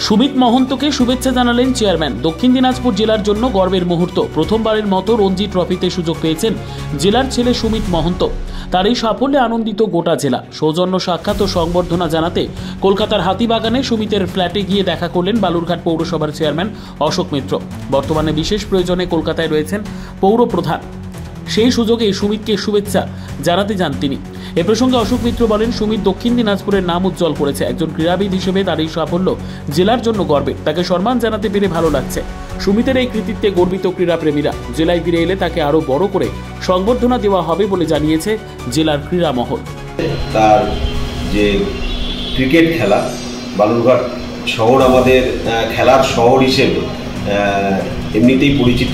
সুমিত মহন্তকে শুভেচ্ছা জানালেন চেয়ারম্যান। দক্ষিণ দিনাজপুর জেলার জন্য গর্বের মুহূর্ত। প্রথমবারের মতো রঞ্জি ট্রফিতে সুযোগ পেয়েছেন জেলার ছেলে সুমিত মহন্ত। তার এই সাফল্যে আনন্দিত গোটা জেলা। সৌজন্য সাক্ষাৎ ও সংবর্ধনা জানাতে কলকাতার হাতিবাগানে সুমিতের ফ্ল্যাটে গিয়ে দেখা করলেন বালুরঘাট পৌরসভার চেয়ারম্যান অশোক মিত্র। বর্তমানে বিশেষ প্রয়োজনে কলকাতায় রয়েছেন পৌর প্রধান। সেই সুযোগে সুমিতকে শুভেচ্ছা জানাতে যান তিনি। এ প্রসঙ্গে অশোক মিত্র বলেন, সুমিত দক্ষিণ দিনাজপুরের নাম উজ্জ্বল করেছে। একজন ক্রীড়াবিদ হিসেবে তার এই সাফল্য জেলার জন্য গর্বের। তাকে সম্মান জানাতে পেরে ভালো লাগছে। সুমিতের এই কৃতিত্বে গর্বিত ক্রীড়াপ্রেমীরা। জেলায় ফিরে এলে তাকে আরও বড় করে সংবর্ধনা দেওয়া হবে বলে জানিয়েছে জেলার ক্রীড়া মহল। তার যে ক্রিকেট খেলা, বালুরঘাট শহর আমাদের খেলার শহর হিসেবে এমনিতেই পরিচিত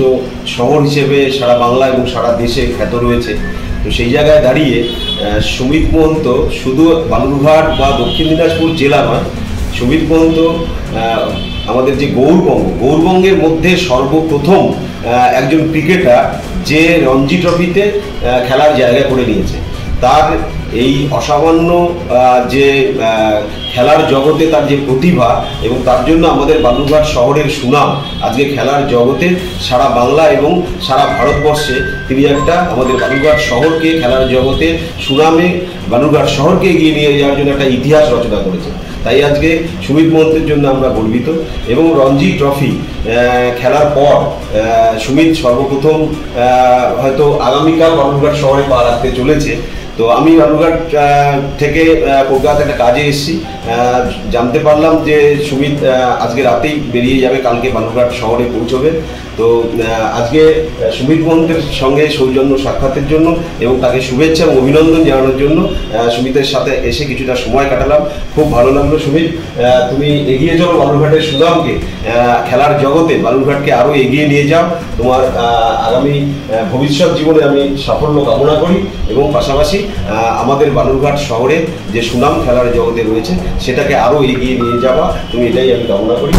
শহর হিসেবে সারা বাংলা এবং সারা দেশে খ্যাত রয়েছে। তো সেই জায়গায় দাঁড়িয়ে সুমিত মহন্ত শুধু বালুরঘাট বা দক্ষিণ দিনাজপুর জেলা নয়, সুমিত মহন্ত আমাদের যে গৌরবঙ্গের মধ্যে সর্বপ্রথম একজন ক্রিকেটার যে রঞ্জি ট্রফিতে খেলার জায়গা করে নিয়েছে। তার এই অসামান্য যে খেলার জগতে তার যে প্রতিভা এবং তার জন্য আমাদের বালুরঘাট শহরের সুনাম আজকে খেলার জগতে সারা বাংলা এবং সারা ভারতবর্ষে তিনি একটা আমাদের বালুরঘাট শহরকে খেলার জগতে সুনামে বালুরঘাট শহরকে এগিয়ে নিয়ে যাওয়ার জন্য একটা ইতিহাস রচনা করেছে। তাই আজকে সুমিত মহন্তের জন্য আমরা গর্বিত। এবং রঞ্জি ট্রফি খেলার পর সুমিত সর্বপ্রথম হয়তো আগামীকাল বালুরঘাট শহরে পা রাখতে চলেছে। তো আমি বালুরঘাট থেকে কলকাতাতে একটা কাজে এসেছি, জানতে পারলাম যে সুমিত আজকে রাতেই বেরিয়ে যাবে, কালকে বালুরঘাট শহরে পৌঁছবে। তো আজকে সুমিত মহন্তের সঙ্গে সৌজন্য সাক্ষাতের জন্য এবং তাকে শুভেচ্ছা এবং অভিনন্দন জানানোর জন্য সুমিতের সাথে এসে কিছুটা সময় কাটালাম। খুব ভালো লাগলো। সুমিত, তুমি এগিয়ে চলো বালুরঘাটের সুনামকে, খেলার জগতে বালুরঘাটকে আরও এগিয়ে নিয়ে যাও। তোমার আগামী ভবিষ্যৎ জীবনে আমি সাফল্য কামনা করি এবং পাশাপাশি আমাদের বালুরঘাট শহরে যে সুনাম খেলার জগতে রয়েছে সেটাকে আরও এগিয়ে নিয়ে যাওয়া, তুমি এটাই আমি কামনা করি।